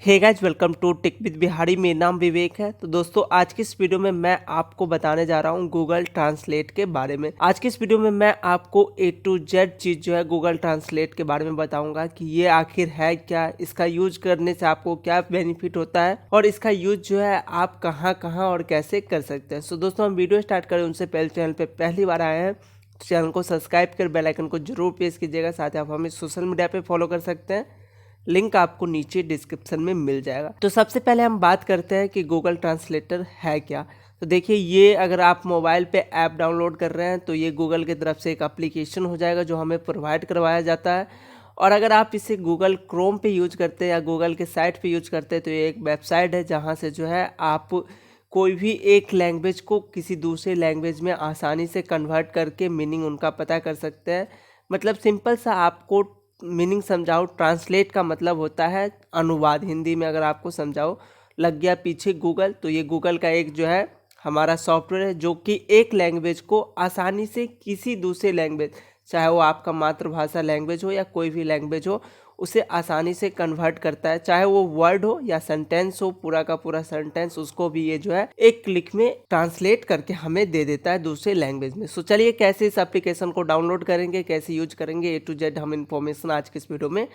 Hey guys, welcome to tech with Bihari. मेरा नाम विवेक है। तो दोस्तों, आज की इस वीडियो में मैं आपको बताने जा रहा हूँ गूगल ट्रांसलेट के बारे में। आज की इस वीडियो में मैं आपको A to Z चीज़ जो है गूगल ट्रांसलेट के बारे में बताऊंगा कि ये आखिर है क्या, इसका यूज करने से आपको क्या बेनिफिट होता है और इसका यूज जो है आप कहाँ कहाँ और कैसे कर सकते हैं। सो दोस्तों, हम वीडियो स्टार्ट करें उनसे पहले चैनल पर पहली बार आए हैं तो चैनल को सब्सक्राइब कर बेल आइकन को जरूर प्रेस कीजिएगा। साथ ही आप हमें सोशल मीडिया पे फॉलो कर सकते हैं, लिंक आपको नीचे डिस्क्रिप्शन में मिल जाएगा। तो सबसे पहले हम बात करते हैं कि गूगल ट्रांसलेटर है क्या। तो देखिए, ये अगर आप मोबाइल पे ऐप डाउनलोड कर रहे हैं तो ये गूगल की तरफ से एक एप्लीकेशन हो जाएगा जो हमें प्रोवाइड करवाया जाता है। और अगर आप इसे गूगल क्रोम पे यूज करते हैं या गूगल के साइट पे यूज करते हैं तो ये एक वेबसाइट है जहाँ से जो है आप कोई भी एक लैंग्वेज को किसी दूसरे लैंग्वेज में आसानी से कन्वर्ट करके मीनिंग उनका पता कर सकते हैं। मतलब सिंपल सा आपको मीनिंग समझाओ। ट्रांसलेट का मतलब होता है अनुवाद। हिंदी में अगर आपको समझाओ, लग गया पीछे गूगल, तो ये गूगल का एक जो है हमारा सॉफ्टवेयर है जो कि एक लैंग्वेज को आसानी से किसी दूसरे लैंग्वेज, चाहे वो आपका मातृभाषा लैंग्वेज हो या कोई भी लैंग्वेज हो, उसे आसानी से कन्वर्ट करता है। चाहे वो वर्ड हो या सेंटेंस हो, पूरा का पूरा सेंटेंस, उसको भी ये जो है एक क्लिक में ट्रांसलेट करके हमें दे देता है दूसरे लैंग्वेज में। सो चलिए, कैसे इस एप्लीकेशन को डाउनलोड करेंगे, कैसे यूज करेंगे, A to Z हम इन्फॉर्मेशन आज के इस वीडियो में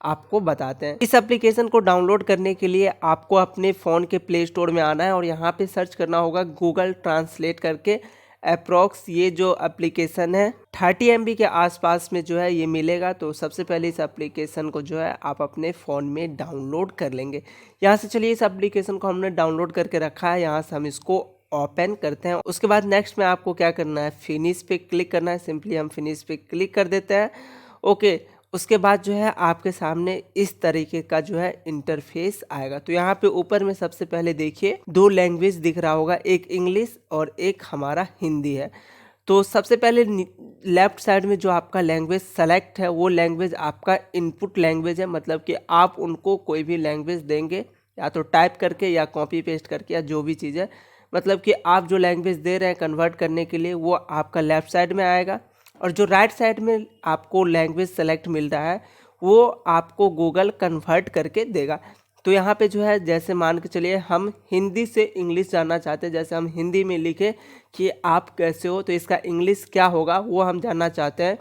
आपको बताते हैं। इस एप्लीकेशन को डाउनलोड करने के लिए आपको अपने फ़ोन के प्ले स्टोर में आना है और यहाँ पे सर्च करना होगा गूगल ट्रांसलेट करके। अप्रॉक्स ये जो एप्लीकेशन है 30 MB के आसपास में जो है ये मिलेगा। तो सबसे पहले इस एप्लीकेशन को जो है आप अपने फ़ोन में डाउनलोड कर लेंगे। यहाँ से चलिए, इस एप्लीकेशन को हमने डाउनलोड करके रखा है, यहाँ से हम इसको ओपन करते हैं। उसके बाद नेक्स्ट में आपको क्या करना है, फिनिश पे क्लिक करना है। सिंपली हम फिनिश पे क्लिक कर देते हैं। ओके, उसके बाद जो है आपके सामने इस तरीके का जो है इंटरफेस आएगा। तो यहाँ पे ऊपर में सबसे पहले देखिए दो लैंग्वेज दिख रहा होगा, एक इंग्लिश और एक हमारा हिंदी है। तो सबसे पहले लेफ्ट साइड में जो आपका लैंग्वेज सेलेक्ट है वो लैंग्वेज आपका इनपुट लैंग्वेज है। मतलब कि आप उनको कोई भी लैंग्वेज देंगे, या तो टाइप करके या कॉपी पेस्ट करके या जो भी चीज़ है, मतलब कि आप जो लैंग्वेज दे रहे हैं कन्वर्ट करने के लिए वो आपका लेफ्ट साइड में आएगा। और जो राइट साइड में आपको लैंग्वेज सेलेक्ट मिल रहा है वो आपको गूगल कन्वर्ट करके देगा। तो यहाँ पे जो है, जैसे मान के चलिए हम हिंदी से इंग्लिश जानना चाहते हैं, जैसे हम हिंदी में लिखे कि आप कैसे हो, तो इसका इंग्लिश क्या होगा वो हम जानना चाहते हैं।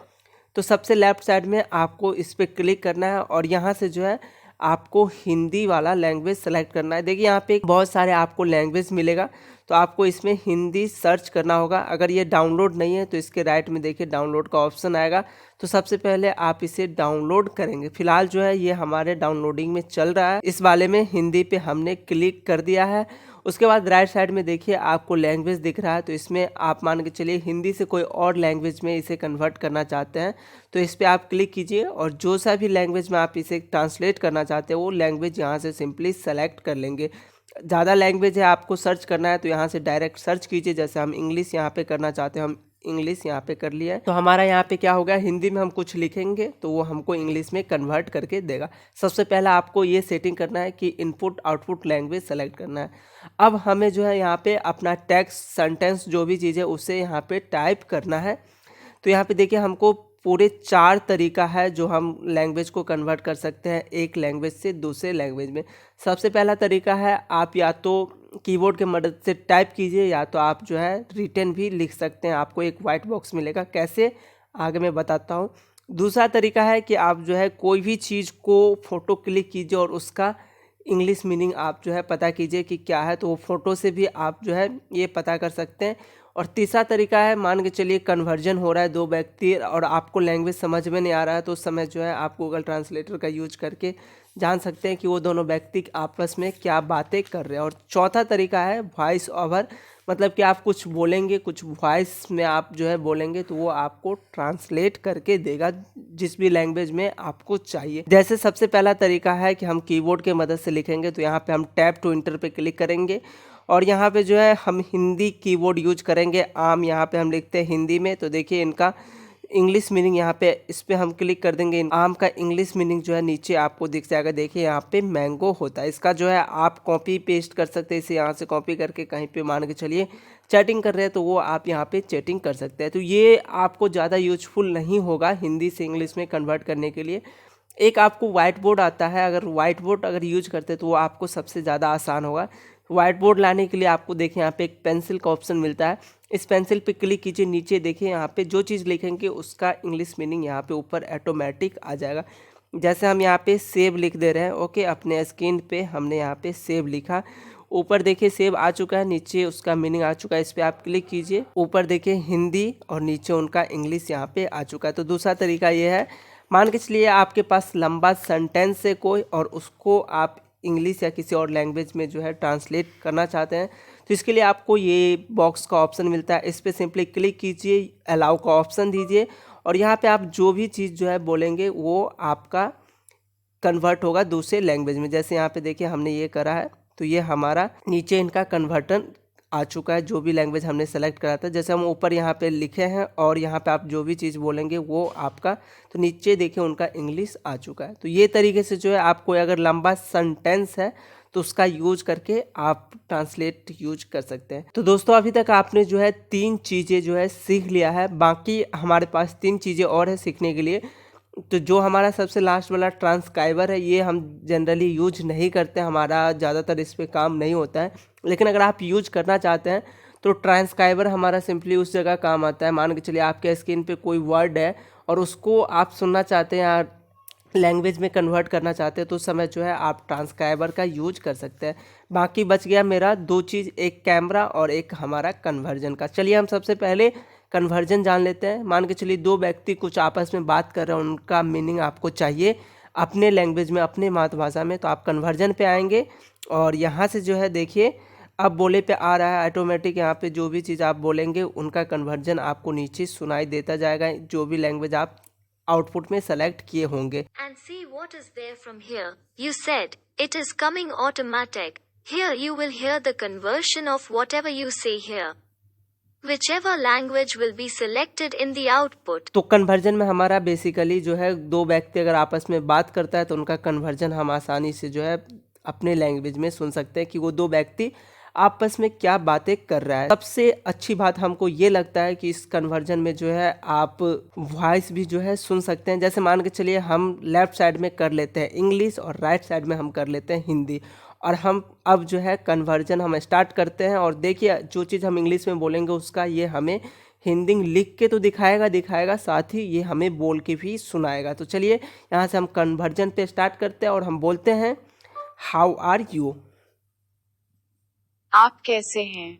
तो सबसे लेफ्ट साइड में आपको इस पर क्लिक करना है और यहाँ से जो है आपको हिंदी वाला लैंग्वेज सेलेक्ट करना है। देखिए, यहाँ पे बहुत सारे आपको लैंग्वेज मिलेगा, तो आपको इसमें हिंदी सर्च करना होगा। अगर ये डाउनलोड नहीं है तो इसके राइट में देखिए डाउनलोड का ऑप्शन आएगा, तो सबसे पहले आप इसे डाउनलोड करेंगे। फिलहाल जो है ये हमारे डाउनलोडिंग में चल रहा है। इस वाले में हिंदी पे हमने क्लिक कर दिया है। उसके बाद राइट साइड में देखिए आपको लैंग्वेज दिख रहा है, तो इसमें आप मान के चलिए हिंदी से कोई और लैंग्वेज में इसे कन्वर्ट करना चाहते हैं तो इस पर आप क्लिक कीजिए और जो सा भी लैंग्वेज में आप इसे ट्रांसलेट करना चाहते हैं वो लैंग्वेज यहाँ से सिंपली सेलेक्ट कर लेंगे। ज़्यादा लैंग्वेज है आपको सर्च करना है तो यहाँ से डायरेक्ट सर्च कीजिए। जैसे हम इंग्लिश यहाँ पे करना चाहते हैं, हम इंग्लिश यहाँ पे कर लिया है। तो हमारा यहाँ पे क्या हो गया, हिंदी में हम कुछ लिखेंगे तो वो हमको इंग्लिश में कन्वर्ट करके देगा। सबसे पहला आपको ये सेटिंग करना है कि इनपुट आउटपुट लैंग्वेज सेलेक्ट करना है। अब हमें जो है यहाँ पे अपना टेक्स्ट, सेंटेंस, जो भी चीज़ है उसे यहाँ पे टाइप करना है। तो यहाँ पे देखिए हमको पूरे 4 तरीका है जो हम लैंग्वेज को कन्वर्ट कर सकते हैं एक लैंग्वेज से दूसरे लैंग्वेज में। सबसे पहला तरीका है आप या तो कीबोर्ड के मदद से टाइप कीजिए या तो आप जो है रिटन भी लिख सकते हैं। आपको एक वाइट बॉक्स मिलेगा, कैसे आगे मैं बताता हूँ। दूसरा तरीका है कि आप जो है कोई भी चीज़ को फ़ोटो क्लिक कीजिए और उसका इंग्लिश मीनिंग आप जो है पता कीजिए कि क्या है, तो वो फ़ोटो से भी आप जो है ये पता कर सकते हैं। और तीसरा तरीका है, मान के चलिए कन्वर्जन हो रहा है दो व्यक्ति और आपको लैंग्वेज समझ में नहीं आ रहा है तो उस समय जो है आप गूगल ट्रांसलेटर का यूज करके जान सकते हैं कि वो दोनों व्यक्ति आपस में क्या बातें कर रहे हैं। और चौथा तरीका है वॉइस ओवर, मतलब कि आप कुछ बोलेंगे, कुछ वॉइस में आप जो है बोलेंगे तो वो आपको ट्रांसलेट करके देगा जिस भी लैंग्वेज में आपको चाहिए। जैसे सबसे पहला तरीका है कि हम कीबोर्ड के मदद से लिखेंगे, तो यहाँ पे हम टैप टू इंटर पे क्लिक करेंगे और यहाँ पे जो है हम हिंदी कीबोर्ड यूज करेंगे। आम यहाँ पे हम लिखते हैं हिंदी में, तो देखिए इनका इंग्लिश मीनिंग यहाँ पे इस पर हम क्लिक कर देंगे। आम का इंग्लिश मीनिंग जो है नीचे आपको दिख जाएगा। देखिए यहाँ पे मैंगो होता है, इसका जो है आप कॉपी पेस्ट कर सकते हैं। इसे यहाँ से कॉपी करके कहीं पे मान के चलिए चैटिंग कर रहे हैं तो वो आप यहाँ पे चैटिंग कर सकते हैं। तो ये आपको ज़्यादा यूजफुल नहीं होगा हिंदी से इंग्लिश में कन्वर्ट करने के लिए। एक आपको वाइट बोर्ड आता है, अगर वाइट बोर्ड अगर यूज करते हैं तो वो आपको सबसे ज़्यादा आसान होगा। वाइट बोर्ड लाने के लिए आपको देखिए यहाँ पे एक पेंसिल का ऑप्शन मिलता है, इस पेंसिल पे क्लिक कीजिए, नीचे देखिए यहाँ पे जो चीज़ लिखेंगे उसका इंग्लिश मीनिंग यहाँ पे ऊपर ऑटोमेटिक आ जाएगा। जैसे हम यहाँ पे सेव लिख दे रहे हैं, ओके, अपने स्क्रीन पे हमने यहाँ पे सेव लिखा, ऊपर देखिए सेव आ चुका है, नीचे उसका मीनिंग आ चुका है, इस पर आप क्लिक कीजिए, ऊपर देखिए हिंदी और नीचे उनका इंग्लिश यहाँ पे आ चुका है। तो दूसरा तरीका ये है, मान के चलिए आपके पास लंबा सेंटेंस है कोई और उसको आप इंग्लिश या किसी और लैंग्वेज में जो है ट्रांसलेट करना चाहते हैं, तो इसके लिए आपको ये बॉक्स का ऑप्शन मिलता है, इस पर सिंपली क्लिक कीजिए, अलाउ का ऑप्शन दीजिए और यहाँ पे आप जो भी चीज़ जो है बोलेंगे वो आपका कन्वर्ट होगा दूसरे लैंग्वेज में। जैसे यहाँ पे देखिए हमने ये करा है तो ये हमारा नीचे इनका कन्वर्टन आ चुका है, जो भी लैंग्वेज हमने सेलेक्ट करा था। जैसे हम ऊपर यहाँ पे लिखे हैं और यहाँ पे आप जो भी चीज़ बोलेंगे वो आपका, तो नीचे देखिए उनका इंग्लिश आ चुका है। तो ये तरीके से जो है आप कोई अगर लंबा सेंटेंस है तो उसका यूज करके आप ट्रांसलेट यूज कर सकते हैं। तो दोस्तों अभी तक आपने जो है 3 चीज़ें जो है सीख लिया है, बाकी हमारे पास 3 चीज़ें और है सीखने के लिए। तो जो हमारा सबसे लास्ट वाला ट्रांसक्राइबर है ये हम जनरली यूज नहीं करते, हमारा ज़्यादातर इस पर काम नहीं होता है, लेकिन अगर आप यूज करना चाहते हैं तो ट्रांसक्राइबर हमारा सिंपली उस जगह काम आता है। मान के चलिए आपके स्क्रीन पे कोई वर्ड है और उसको आप सुनना चाहते हैं या लैंग्वेज में कन्वर्ट करना चाहते हैं तो उस समय जो है आप ट्रांसक्राइबर का यूज कर सकते हैं। बाकी बच गया मेरा 2 चीज़, एक कैमरा और एक हमारा कन्वर्जन का। चलिए हम सबसे पहले कन्वर्जन जान लेते हैं। मान के चलिए 2 व्यक्ति कुछ आपस में बात कर रहे हैं, उनका मीनिंग आपको चाहिए अपने लैंग्वेज में, अपने मातृभाषा में, तो आप कन्वर्जन पे आएंगे और यहाँ से जो है देखिए अब बोले पे आ रहा है ऑटोमेटिक, यहाँ पे जो भी चीज़ आप बोलेंगे उनका कन्वर्जन आपको नीचे सुनाई देता जाएगा, जो भी लैंग्वेज आप आउटपुट में सेलेक्ट किए होंगे। And see what is there from here. You said it is coming automatic. Here you will hear the conversion of whatever you say here. Whichever language will be selected in the output. तो conversion में हमारा basically जो है 2 व्यक्ति अगर आपस में बात करता है तो उनका कन्वर्जन हम आसानी से जो है अपने लैंग्वेज में सुन सकते हैं कि वो 2 व्यक्ति आपस में क्या बातें कर रहा है। सबसे अच्छी बात हमको ये लगता है कि इस कन्वर्जन में जो है आप वॉइस भी जो है सुन सकते हैं। जैसे मान के चलिए हम लेफ्ट साइड में कर लेते हैं इंग्लिश और राइट साइड में हम कर लेते हैं हिंदी, और हम अब जो है कन्वर्जन हम स्टार्ट करते हैं और देखिए जो चीज़ हम इंग्लिश में बोलेंगे उसका ये हमें हिंदी लिख के तो दिखाएगा साथ ही ये हमें बोल के भी सुनाएगा। तो चलिए यहाँ से हम कन्वर्जन पे स्टार्ट करते हैं और हम बोलते हैं हाउ आर यू, आप कैसे हैं।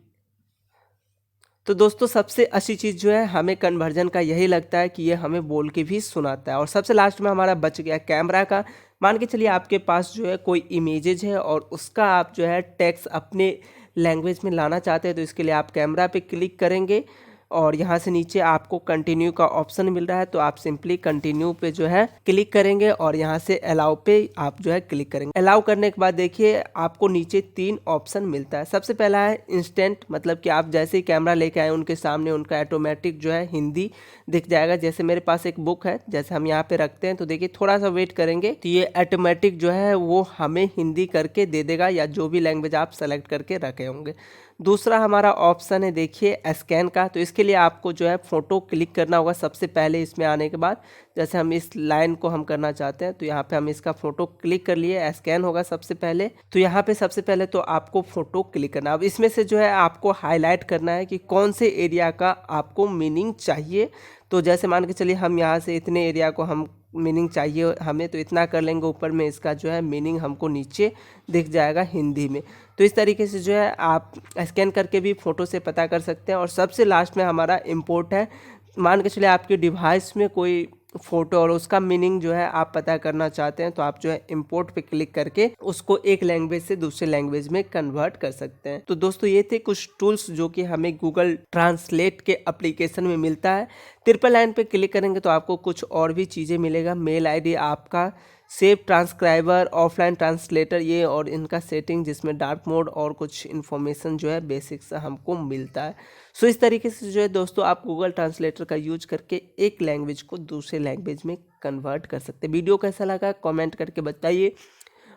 तो दोस्तों सबसे अच्छी चीज़ जो है हमें कन्वर्जन का यही लगता है कि ये हमें बोल के भी सुनाता है। और सबसे लास्ट में हमारा बच गया कैमरा का। मान के चलिए आपके पास जो है कोई इमेजेज है और उसका आप जो है टेक्स्ट अपने लैंग्वेज में लाना चाहते हैं, तो इसके लिए आप कैमरा पे क्लिक करेंगे और यहाँ से नीचे आपको कंटिन्यू का ऑप्शन मिल रहा है, तो आप सिंपली कंटिन्यू पे जो है क्लिक करेंगे और यहाँ से अलाउ पे आप जो है क्लिक करेंगे। अलाउ करने के बाद देखिए आपको नीचे 3 ऑप्शन मिलता है। सबसे पहला है इंस्टेंट, मतलब कि आप जैसे ही कैमरा लेके आए उनके सामने उनका ऑटोमेटिक जो है हिंदी दिख जाएगा। जैसे मेरे पास एक बुक है, जैसे हम यहाँ पे रखते हैं तो देखिए थोड़ा सा वेट करेंगे तो ये ऑटोमेटिक जो है वो हमें हिंदी करके दे देगा, या जो भी लैंग्वेज आप सेलेक्ट करके रखे होंगे। दूसरा हमारा ऑप्शन है देखिए स्कैन का, तो इसके लिए आपको जो है फ़ोटो क्लिक करना होगा सबसे पहले इसमें आने के बाद। जैसे हम इस लाइन को हम करना चाहते हैं तो यहाँ पे हम इसका फ़ोटो क्लिक कर लिए, स्कैन होगा सबसे पहले। तो यहाँ पे सबसे पहले तो आपको फ़ोटो क्लिक करना, अब इसमें से जो है आपको हाईलाइट करना है कि कौन से एरिया का आपको मीनिंग चाहिए। तो जैसे मान के चलिए हम यहाँ से इतने एरिया को हम मीनिंग चाहिए हमें, तो इतना कर लेंगे, ऊपर में इसका जो है मीनिंग हमको नीचे दिख जाएगा हिंदी में। तो इस तरीके से जो है आप स्कैन करके भी फ़ोटो से पता कर सकते हैं। और सबसे लास्ट में हमारा इंपोर्ट है। मान के चलिए आपके डिवाइस में कोई फ़ोटो और उसका मीनिंग जो है आप पता करना चाहते हैं, तो आप जो है इंपोर्ट पे क्लिक करके उसको एक लैंग्वेज से दूसरे लैंग्वेज में कन्वर्ट कर सकते हैं। तो दोस्तों ये थे कुछ टूल्स जो कि हमें गूगल ट्रांसलेट के एप्लीकेशन में मिलता है। ट्रिपल लाइन पे क्लिक करेंगे तो आपको कुछ और भी चीज़ें मिलेगा, मेल आईडी आपका, सेव ट्रांसक्राइबर, ऑफलाइन ट्रांसलेटर, ये और इनका सेटिंग जिसमें डार्क मोड और कुछ इन्फॉर्मेशन जो है बेसिक सा हमको मिलता है। सो इस तरीके से जो है दोस्तों आप गूगल ट्रांसलेटर का यूज करके एक लैंग्वेज को दूसरे लैंग्वेज में कन्वर्ट कर सकते हैं। वीडियो कैसा लगा कमेंट करके बताइए,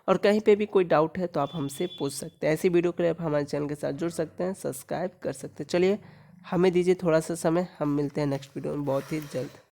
और कहीं पे भी कोई डाउट है तो आप हमसे पूछ सकते हैं। ऐसी वीडियो के लिए आप हमारे चैनल के साथ जुड़ सकते हैं, सब्सक्राइब कर सकते हैं। चलिए हमें दीजिए थोड़ा सा समय, हम मिलते हैं नेक्स्ट वीडियो में बहुत ही जल्द।